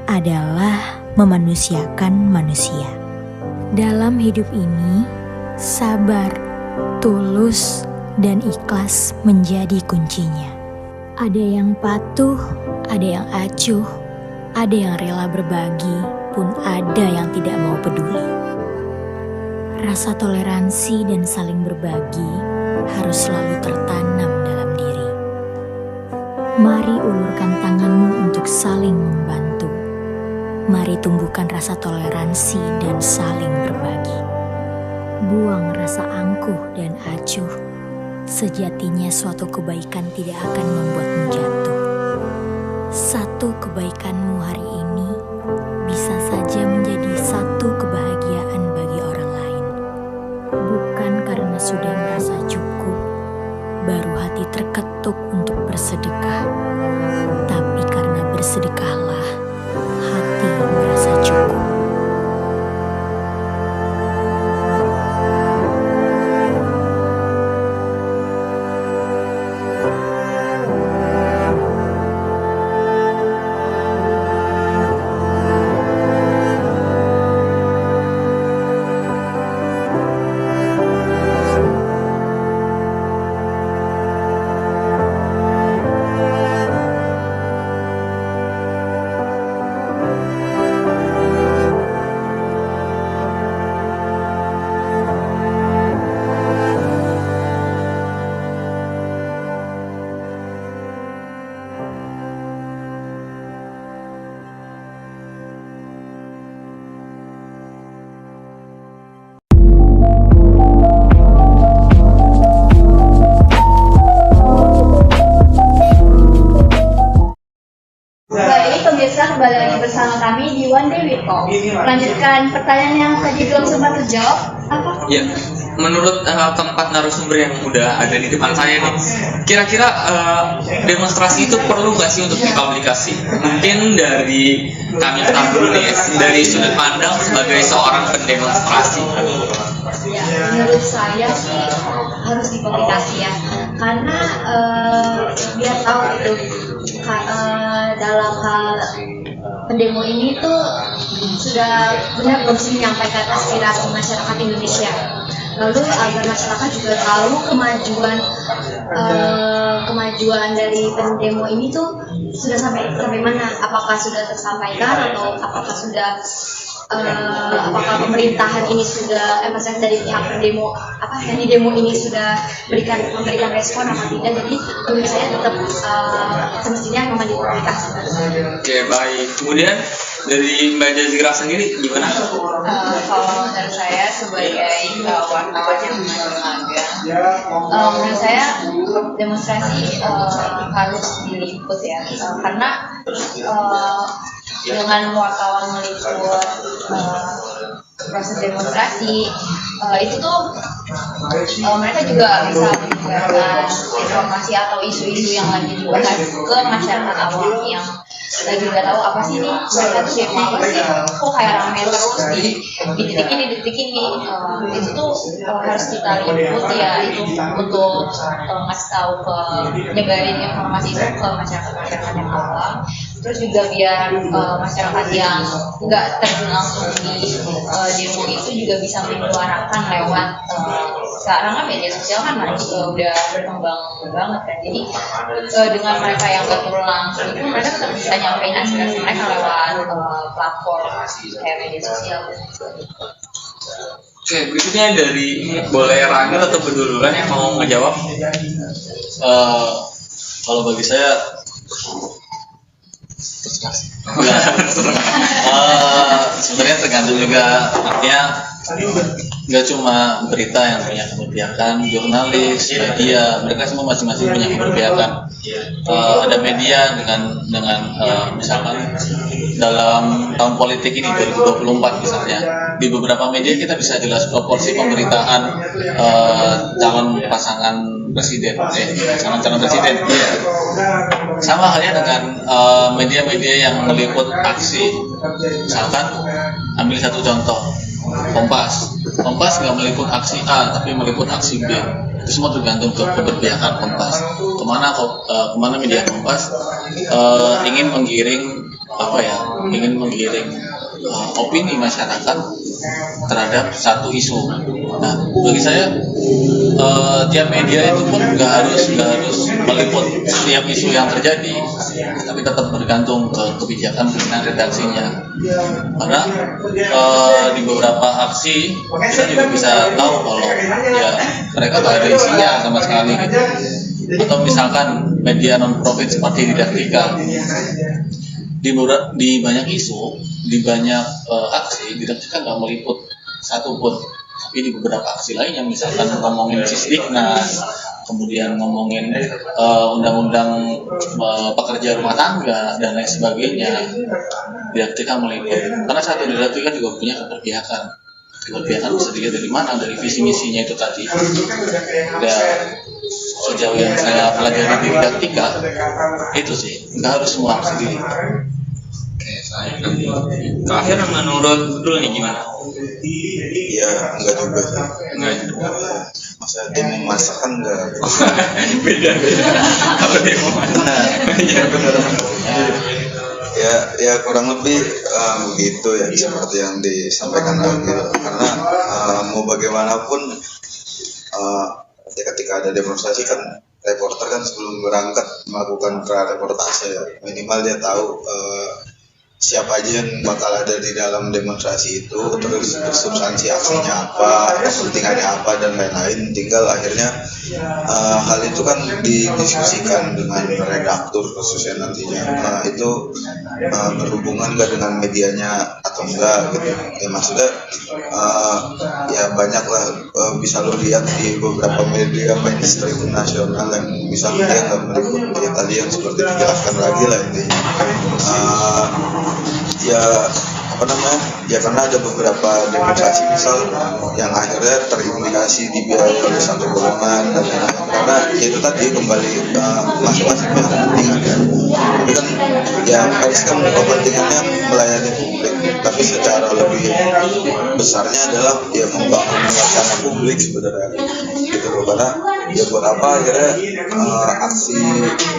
adalah memanusiakan manusia. Dalam hidup ini, sabar, tulus, dan ikhlas menjadi kuncinya. Ada yang patuh, ada yang acuh, ada yang rela berbagi, pun ada yang tidak mau peduli. Rasa toleransi dan saling berbagi harus selalu tertanam dalam diri. Mari ulurkan tanganmu untuk saling membantu. Mari tumbuhkan rasa toleransi dan saling berbagi. Buang rasa angkuh dan acuh. Sejatinya suatu kebaikan tidak akan membuatmu jatuh. Satu kebaikanmu hari ini bisa saja menjadi satu kebahagiaan bagi orang lain. Bukan karena sudah merasa cukup, baru hati terketuk untuk bersedekah. Tapi karena bersedekahlah, hati merasa cukup. kembali lagi bersama kami di One Day with Talk. Melanjutkan pertanyaan yang tadi belum sempat terjawab, apa? Ya, menurut keempat narasumber yang udah ada di depan saya nih, kira-kira demonstrasi itu perlu nggak sih untuk dipublikasi? Mungkin dari kami start dulu nih, dari sudut pandang sebagai seorang pendemonstrasi. Ya, menurut saya sih harus dipublikasi ya, karena biar tahu itu dalam hal pendemo ini tuh sudah benar belum sih menyampaikan aspirasi masyarakat Indonesia. lalu agar masyarakat juga tahu kemajuan dari pendemo ini tuh sudah sampai mana, apakah sudah tersampaikan atau apakah pemerintahan ini sudah maksudnya dari pihak pendemo yang di demo ini sudah memberikan respon apa tidak. Jadi menurut saya tetap semestinya memang dipublikasi. Oke, baik. Kemudian dari Mbak Jazira sendiri gimana? Kalau menurut saya sebagai wartawan yang magang, menurut saya demonstrasi harus diliput ya, karena dengan wartawan meliput proses demonstrasi itu tuh mereka juga bisa menyebarkan informasi atau isu-isu yang lagi dibahas ke masyarakat awam yang lagi nggak tahu apa sih nih mereka tuh demo apa sih, kok kayak rame terus di detik ini itu tuh harus kita liput ya, itu untuk ngasih tahu nyebarin informasi itu ke masyarakat yang awam. Terus juga biar masyarakat yang nggak terjun langsung di demo itu juga bisa menyuarakan lewat sekarang kan media sosial kan udah berkembang banget kan. Jadi dengan mereka yang nggak turun langsung itu mereka tetap bisa nyampein aspirasi mereka lewat platform kayak media sosial. Oke, berikutnya dari boleh Rangel atau Beduluran yang mau ngejawab? Kalau bagi saya sebenarnya tergantung juga, artinya nggak cuma berita yang punya keberpihakan, jurnalis, media, mereka semua masing-masing punya keberpihakan. Ada media dengan misalkan dalam tahun politik ini 2024 misalnya, di beberapa media kita bisa jelas proporsi pemberitaan calon pasangan presiden, calon presiden. Sama halnya dengan media-media yang meliput aksi. Misalkan ambil satu contoh, Kompas nggak meliput aksi A tapi meliput aksi B. Itu semua tergantung ke keberpihakan Kompas. Kemana media Kompas ingin menggiring opini masyarakat terhadap satu isu. Nah, bagi saya tiap media itu pun nggak harus meliput setiap isu yang terjadi, tapi tetap bergantung ke kebijakan pimpinan redaksinya. Karena di beberapa aksi kita juga bisa tahu kalau ya mereka nggak ada isinya sama sekali gitu. Atau misalkan media non profit seperti Didaktika, di banyak isu, di banyak aksi, Didaktika nggak meliput satu pun. Tapi di beberapa aksi lainnya, misalkan ngomongin Sisdiknas, kemudian ngomongin undang-undang pekerja rumah tangga dan lain sebagainya, Didaktika meliput. Karena satu Didaktika juga punya keberpihakan. Keberpihakan bisa dilihat dari mana, dari visi misinya itu tadi. Dan sejauh yang saya pelajari di Didaktika, itu sih nggak harus semua aksi diliput. Terakhir menurut dulu nih gimana? Iya, enggak juga sih. Enggak juga. Masa demo masak kan enggak. Beda. Kalau demo masak. Iya benar. Ya kurang lebih begitu ya, seperti yang disampaikan lagi. Karena mau bagaimanapun ketika ada demonstrasi kan reporter kan sebelum berangkat melakukan pra-reportase ya. Minimal dia tahu siapa aja yang bakal ada di dalam demonstrasi itu, terus substansi aksinya apa, kepentingannya apa, dan lain-lain. Tinggal akhirnya hal itu kan didiskusikan dengan redaktur khususnya nantinya. Itu berhubungan nggak dengan medianya atau enggak gitu. Ya maksudnya ya banyak lah, bisa lo lihat di beberapa media mainstream nasional yang misalnya dia nggak meliput ya tadi yang seperti dijelaskan lagi lah intinya. Ya karena ada beberapa demonstrasi misal yang akhirnya terimplikasi dibiayai oleh satu golongan dan lain-lain, karena itu tadi kembali masing-masing punya kepentingan ya. Tapi kan ya pers kan kepentingannya melayani publik, tapi secara lebih besarnya adalah ya membangun wacana publik sebenarnya gitu. gitu, karena ya buat apa akhirnya aksi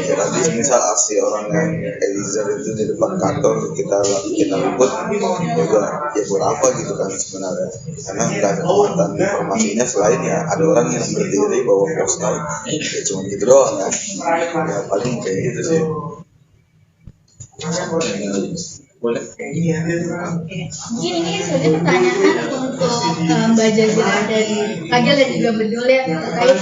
ya tadi misal aksi orang yang Eliezer itu di depan kantor kita liput juga ya buat apa gitu kan sebenarnya, karena nggak ada muatan informasinya selain ya ada orang yang berdiri bawa poster ya cuma gitu doang ya paling kayak gitu sih. Boleh. Mungkin ini saja pertanyaan untuk Mbak Jazira dan Ragil dan juga Bedul ya, terkait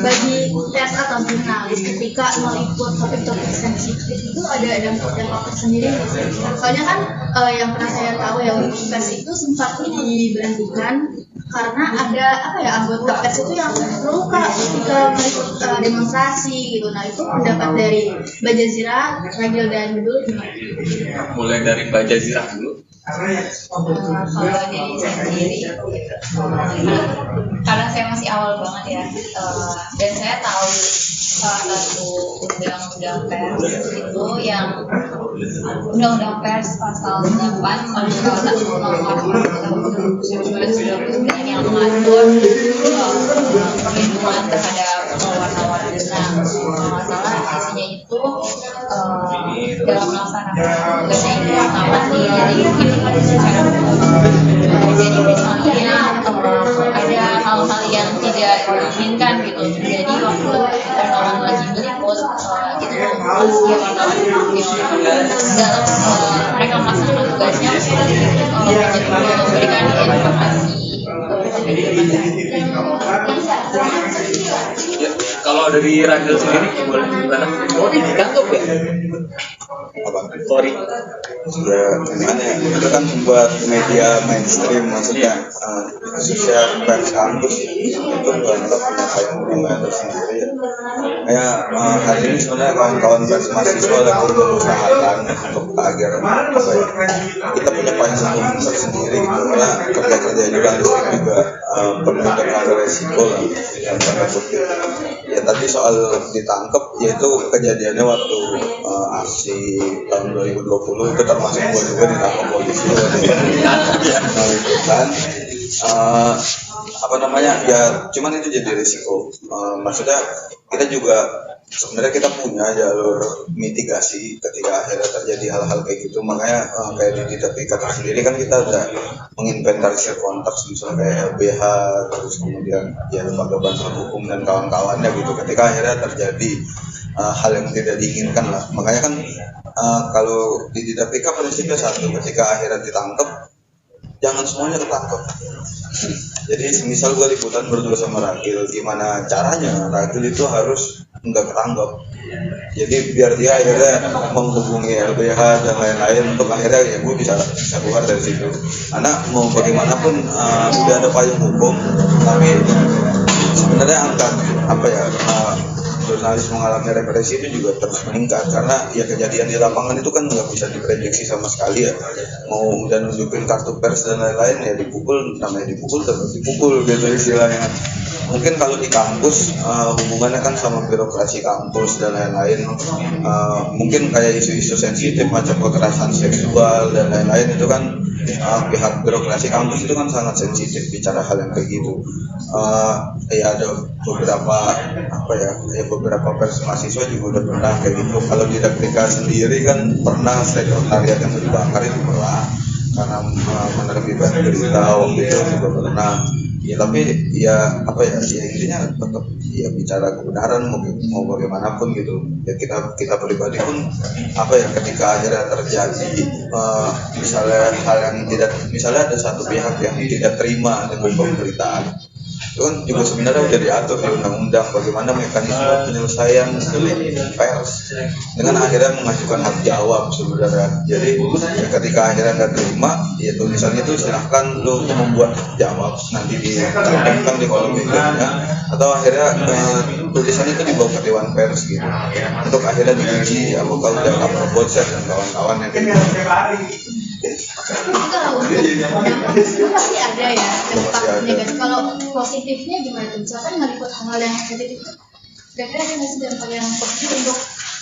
bagi pers atau jurnalis ketika meliput topik-topik sensitif itu ada dampak tersendiri. Soalnya kan yang pernah saya tahu ya, untuk pers itu sempat diberhentikan karena ada anggota pers itu yang terluka ketika meliput demonstrasi gitu. Nah itu pendapat dari Mbak Jazira, Ragil dan Bedul gimana? Mulai dari Mbak Jazira dulu. Kalau dari saya sendiri, karena saya masih awal banget ya, dan saya tahu salah satu undang-undang pers itu yang undang-undang pers pasal 8 nomor 1999 yang mengatur perlindungan terhadap wartawan. Nah, masalah isinya itu dalam melaksanakan tugasnya itu wartawan jadi secara jadi misalnya ada hal-hal yang tidak diinginkan gitu terjadi waktu wartawan lagi meliput itu ya wartawan dalam mereka melaksanakan tugasnya memberikan informasi Ya, kalau dari Ragil sendiri gimana? Oh, ditangkap ya? Apa? Sorry. Ya gimana ya, itu kan buat media mainstream, maksudnya khususnya pers kampus itu tetap punya tersendiri ya. Kayak hari ini sebenarnya kawan-kawan pers mahasiswa lagi berusahakan untuk agar kita punya payung hukum tersendiri gitu, karena kerja-kerja jurnalistik juga penuh dengan resiko lah yang tanda kutip. Ya tadi soal ditangkap, yaitu kejadiannya waktu aksi tahun 2020 itu termasuk gue juga ditangkap polisi nah itu kan ya cuman itu jadi risiko. Maksudnya kita juga sebenarnya kita punya jalur mitigasi ketika akhirnya terjadi hal-hal kayak gitu, makanya kayak di TPK sendiri kan kita udah menginventarisir kontak misalnya kayak LBH, terus kemudian ya lembaga bantuan hukum dan kawan-kawannya gitu ketika akhirnya terjadi hal yang tidak diinginkan lah. Makanya kan kalau di TPK prinsipnya satu, ketika akhirnya ditangkap jangan semuanya ketangkep. Jadi misal gue liputan berdua sama Ragil, gimana caranya Ragil itu harus nggak ketangkep. Jadi biar dia akhirnya menghubungi LBH dan lain-lain untuk akhirnya ya gue bisa keluar dari situ. Karena mau bagaimanapun udah ada payung hukum, tapi sebenarnya angka jurnalis mengalami represi itu juga terus meningkat karena ya kejadian di lapangan itu kan nggak bisa diprediksi sama sekali ya. Mau udah nunjukin kartu pers dan lain-lain ya dipukul, namanya dipukul terus dipukul gitu istilahnya. Mungkin kalau di kampus hubungannya kan sama birokrasi kampus dan lain-lain, mungkin kayak isu-isu sensitif macam kekerasan seksual dan lain-lain itu kan pihak birokrasi kampus itu kan sangat sensitif bicara hal yang kayak gitu. Ya ada beberapa pers mahasiswa juga udah pernah kayak gitu. Kalau di Dapika sendiri kan pernah sekretariat yang dibakar itu pernah karena menerbitkan berita waktu itu juga pernah. Ya tapi ya intinya tetap ya bicara kebenaran mau bagaimanapun gitu. Ya kita pribadi pun ketika akhirnya terjadi misalnya hal yang tidak, misalnya ada satu pihak yang tidak terima dengan pemberitaan, itu kan juga sebenarnya udah diatur di undang-undang bagaimana mekanisme penyelesaian pers dengan akhirnya mengajukan hak jawab sebenarnya. Jadi ketika akhirnya nggak terima, ya tulisannya itu silahkan lo membuat jawab nanti ditempelkan di kolom berikutnya, atau akhirnya tulisan itu dibawa ke Dewan Pers gitu untuk akhirnya diuji apakah udah cover bocor dan kawan-kawan yang gitu. Kalau itu pasti ada ya dampak negatif. Kalau positifnya gimana tuh? Misalkan ngeliput hal-hal yang positif itu, kira-kira ada nggak sih dampak yang positif untuk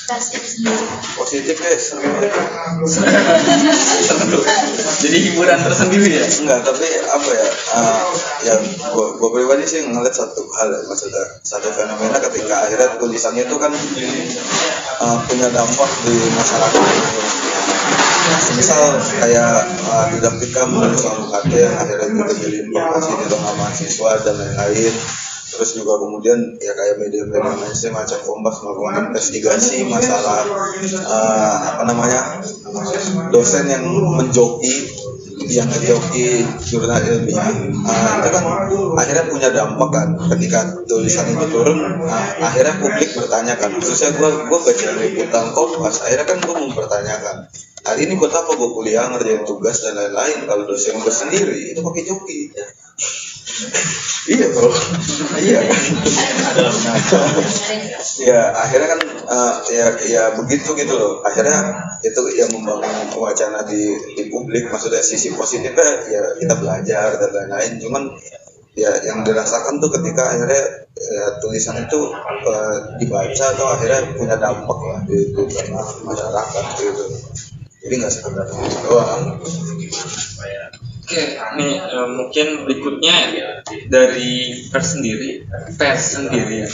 pers itu sendiri? Positif deh, Jadi hiburan tersendiri ya? Enggak, tapi apa ya? Yang gue pribadi sih ngeliat satu hal ya, maksudnya satu fenomena ketika akhirnya tulisannya itu kan punya dampak di masyarakat. Misal kayak didaktika menulis soal UKT yang akhirnya juga jadi informasi di tengah mahasiswa dan lain-lain. Terus juga kemudian ya kayak media-media mainstream macam Kompas melakukan investigasi masalah dosen yang menjoki jurnal ilmiah, itu kan akhirnya punya dampak kan ketika tulisan itu turun. Akhirnya publik bertanya kan, khususnya gue baca liputan Kompas, akhirnya kan gue mempertanyakan, hari ini buat apa gue kuliah ngerjain tugas dan lain-lain kalau dosen gue sendiri itu pakai joki. Iya bro, iya kan. Ya akhirnya kan ya begitu gitu loh. Akhirnya itu yang membangun wacana di publik. Maksudnya sisi positifnya ya kita belajar dan lain-lain. Cuman ya yang dirasakan tuh ketika akhirnya tulisan itu dibaca atau akhirnya punya dampak lah di tengah masyarakat gitu. Jadi nggak sekedar doang. Oke, nih mungkin berikutnya dari pers sendiri ya.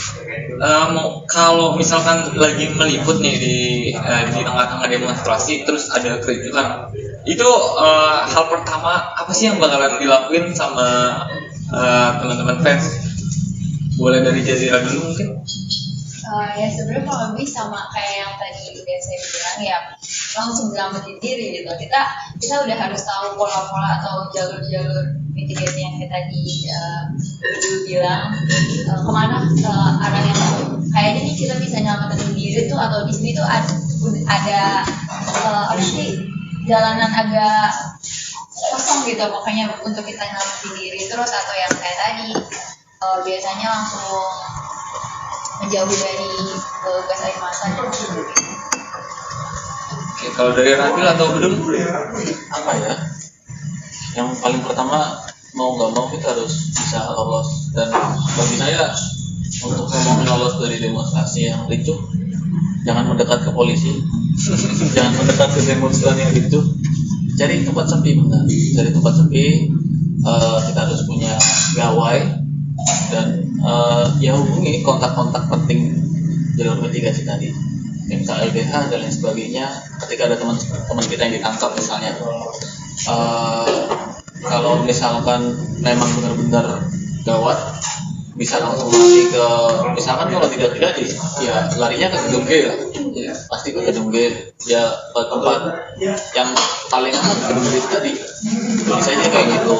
Kalau misalkan lagi meliput nih di tengah-tengah demonstrasi, terus ada kericuhan, itu hal pertama apa sih yang bakalan dilakuin sama teman-teman pers? Boleh dari Jazira dulu mungkin? Ya sebenarnya kalau lebih sama kayak yang tadi udah saya bilang ya, langsung selamatin diri gitu. Kita udah harus tahu pola-pola atau jalur-jalur mitigasi yang kita tadi bilang, kemana arahnya. Kayaknya nih kita bisa nyelamatin diri tuh, atau di sini tuh ada jalanan agak kosong gitu pokoknya untuk kita nyelamatin diri terus, atau yang kayak tadi biasanya langsung menjauhi dari gas air mata. Oke, kalau dari Radil atau Bedung? Apa ya? Yang paling pertama mau nggak mau kita harus bisa lolos, dan bagi saya untuk mau lolos dari demonstrasi yang ricuh, jangan mendekat ke polisi, jangan mendekat ke demonstran yang ricuh, cari tempat sepi benar, cari tempat sepi. Kita harus punya gawai dan ya hubungi kontak-kontak penting jalur mitigasi tadi, misal LBH dan lain sebagainya. Ketika ada teman kita yang ditangkap misalnya, kalau misalkan memang benar-benar gawat, bisa langsung lari ke, misalkan kalau tidak jadi ya larinya ke gedung G lah, ya, pasti ke gedung G ya, ke tempat yang paling aman, gedung G tadi. Misalnya kayak gitu.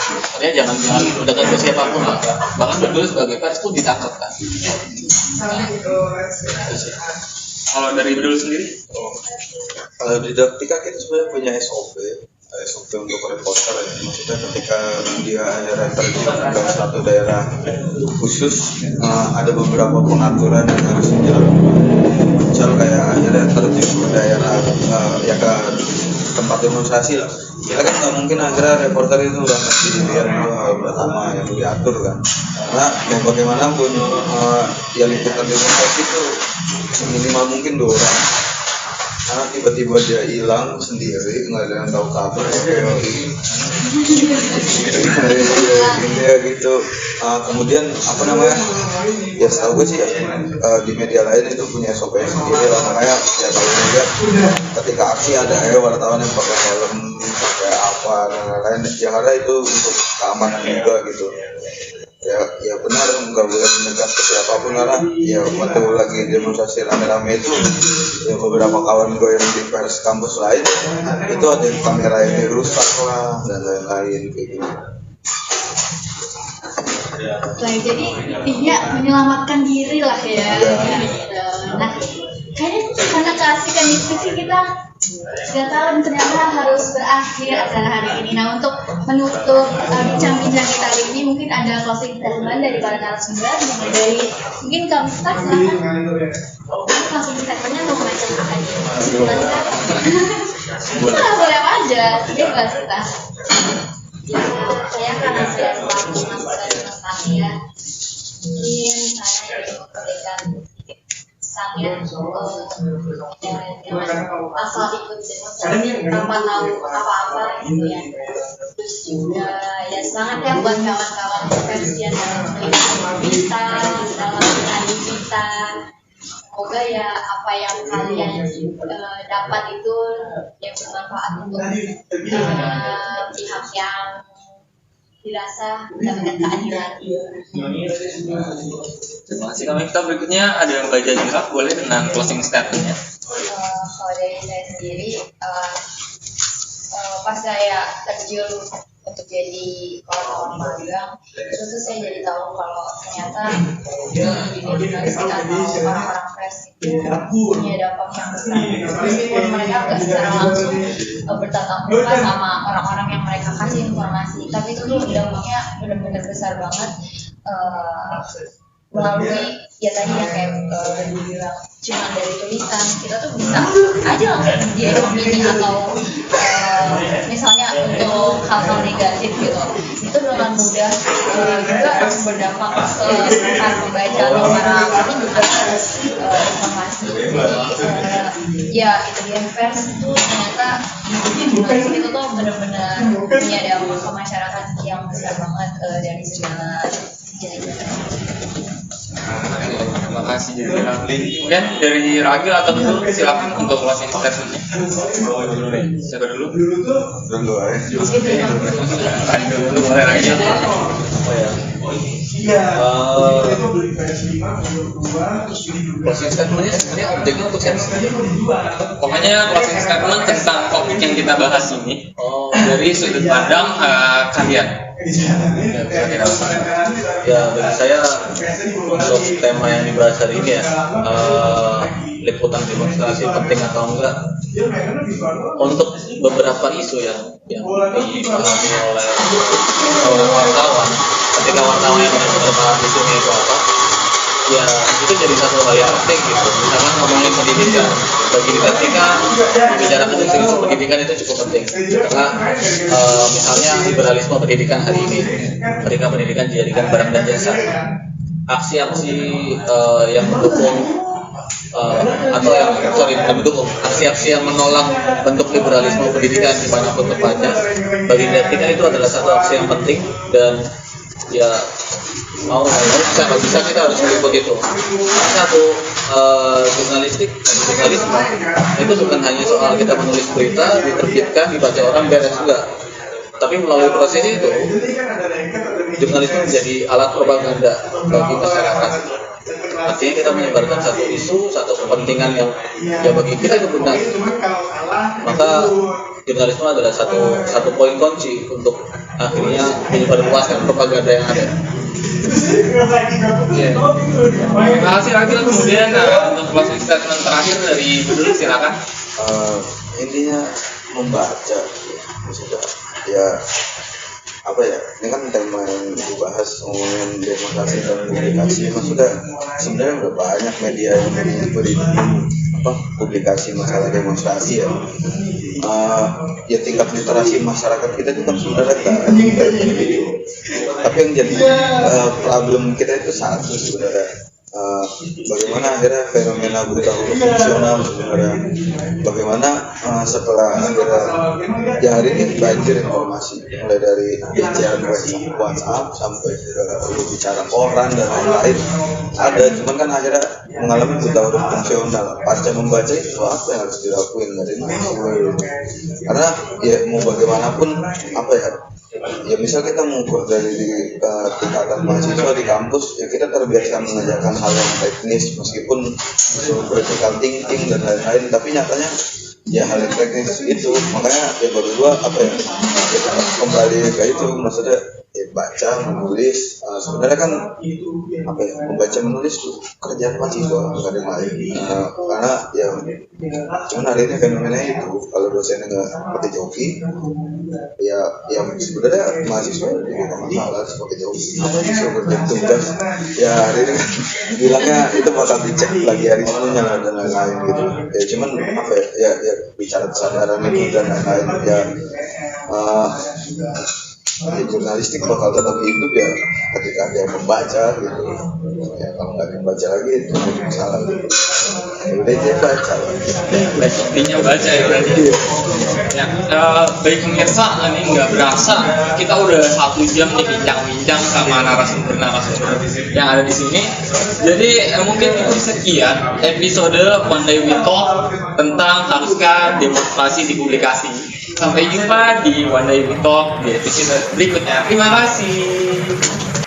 Artinya jangan mendekat ke siapapun lah. Bahkan berdua sebagai pers pun ditangkap kan. Kalau dari Bedul sendiri? Kalau di Didaktika kita sebenarnya punya SOP untuk reporter ya. Maksudnya ketika dia akhirnya terjun ke satu daerah khusus, ada beberapa pengaturan yang harus dijalankan. Misal kayak akhirnya terjun ke daerah ya ke tempat demonstrasi lah. Kita kan nggak mungkin akhirnya reporter itu udah mesti dilihat itu hal pertama yang diatur kan. Karena yang bagaimanapun ya liputan demonstrasi itu minimal mungkin 2 orang. Karena tiba-tiba dia hilang sendiri, nggak ada yang tahu kabar ya gitu. Kemudian apa namanya? Ya setahu gue sih ya, di media lain itu punya SOP sendiri lah. Makanya ya kalau lihat ketika aksi ada wartawan yang pakai helm, pakai apa dan lain-lain. Ya karena itu untuk keamanan juga gitu. Ya benar, nggak boleh mendekat ke siapapun, karena ya waktu lagi demonstrasi rame-rame itu ya beberapa kawan gue yang di pers kampus lain itu ada kamera yang dirusak lah dan lain-lain kayak gitu. Baik, jadi intinya menyelamatkan diri lah ya. Nah, kayaknya karena keasikan diskusi kita 3 tahun ternyata harus berakhir acara hari ini. Nah, untuk menutup bincang-bincang kita hari ini, mungkin ada closing statement dari para narasumber, mulai dari mungkin Kak Miftah, silakan. Closing statementnya mau macam apa aja? Boleh apa aja, bebas kita. Saya karena saya selaku mahasiswa demonstrasi ya, mungkin saya ingin memberikan pesan ya, jangan asal ikut demonstrasi tanpa tahu apa-apa gitu ya. Terus juga ya semangat ya buat kawan-kawan persian dalam kehidupan kita, dalam hari kita. Semoga ya apa yang kalian dapat itu yang bermanfaat untuk pihak yang dirasa mendapatkan keadilan. Terima kasih. Kita berikutnya ada Mbak Jazira, boleh dengan closing statement-nya. Kalau dari saya sendiri, pas saya terjun untuk jadi wartawan magang, itu saya jadi tahu kalau ternyata di dunia jurnalistik atau orang-orang pers itu punya dampak yang besar. Meskipun mereka nggak secara langsung bertatap muka sama orang-orang yang mereka kasih informasi, tapi itu tuh dampaknya benar-benar besar banget. Melalui ya tadi yang kayak bilang cuma dari tulisan kita tuh bisa aja langsung di opini atau misalnya untuk hal-hal negatif gitu itu dengan mudah juga berdampak ke para pembaca atau para pendengar informasi. Jadi ya itu dia pers itu ternyata jurnalistik itu tuh benar-benar punya dampak ke masyarakat yang besar banget dari segala jenis. Terima kasih Jazira. Mungkin dari Ragil atau Betul silakan untuk closing statement-nya. Siapa dulu? Dulu aja. Dulu boleh Ragil. Closing statement-nya sebenarnya objeknya untuk siapa? Pokoknya closing statement tentang topik yang kita bahas ini dari sudut pandang kalian. Ya bagi saya untuk tema yang dibahas hari ini ya liputan demonstrasi penting atau enggak untuk beberapa isu yang dipahami oleh seorang wartawan ketika wartawan yang benar-benar paham isunya itu apa ya itu jadi satu hal yang penting gitu. Misalkan ngomongin pendidikan bagi kita ketika membicarakan isu pendidikan itu cukup penting karena misalnya liberalisme pendidikan hari ini ketika pendidikan dijadikan barang dan jasa aksi-aksi yang mendukung atau yang mendukung aksi-aksi yang menolak bentuk liberalisme pendidikan dimanapun tempatnya bagi kita itu adalah satu aksi yang penting dan ya mau bisa kita harus meliput itu. Satu jurnalisme itu bukan hanya soal kita menulis berita diterbitkan dibaca orang beres enggak, tapi melalui proses itu jurnalisme menjadi alat propaganda bagi masyarakat. Artinya kita menyebarkan satu isu, satu kepentingan yang ya bagi kita itu benar. Maka jurnalisme adalah satu poin kunci untuk akhirnya menyebarluaskan propaganda yang ada. Terima kasih Ragil. Kemudian untuk closing statement terakhir dari Bedul silakan. Intinya membaca maksudnya ya apa ya ini kan tema yang dibahas ngomongin demokrasi dan publikasi maksudnya sebenarnya udah banyak media yang beri publikasi masalah demonstrasi ya ya tingkat literasi masyarakat kita itu kan sebenarnya nggak gitu tapi yang jadi problem kita itu satu sebenarnya bagaimana akhirnya fenomena berita huruf fungsional sebenarnya bagaimana setelah akhirnya ya hari ini banjir informasi mulai dari bicara WhatsApp sampai bicara koran dan lain-lain ada cuman kan akhirnya mengalami berita huruf fungsional pasca membaca itu apa yang harus dilakuin dari karena ya mau bagaimanapun apa ya misal kita mengukur dari tingkatan mahasiswa di kampus ya kita terbiasa mengajarkan hal yang teknis meskipun critical thinking dan lain-lain tapi nyatanya ya hal yang teknis itu makanya ya berdua apa ya kita kembali ke itu maksudnya ya baca menulis sebenarnya kan apa ya membaca menulis itu kerjaan mahasiswa nggak ada lain karena ya cuman hari ini fenomena itu kalau dosennya nggak pakai joki ya sebenarnya mahasiswa juga nggak masalah pakai joki disuruh kerja tugas ya hari ini kan bilangnya itu bakal dicek lagi hari Seninnya dan lain-lain gitu ya cuman apa ya bicara kesadaran itu dan lain-lain ya jurnalistik bakal tetap hidup ya ketika ada yang membaca gitu. Ya kalau nggak ada yang baca lagi itu jadi masalah gitu. Ya udah dia baca lah. Baik, intinya baca ya berarti. Ya, baik pemirsa, ini nggak berasa kita udah 1 jam nih bincang-bincang sama narasumber yang ada di sini. Jadi mungkin itu sekian episode One Day We Talk tentang haruskah demonstrasi dipublikasi. Sampai jumpa di One Day We Talk di episode berikutnya. Terima kasih.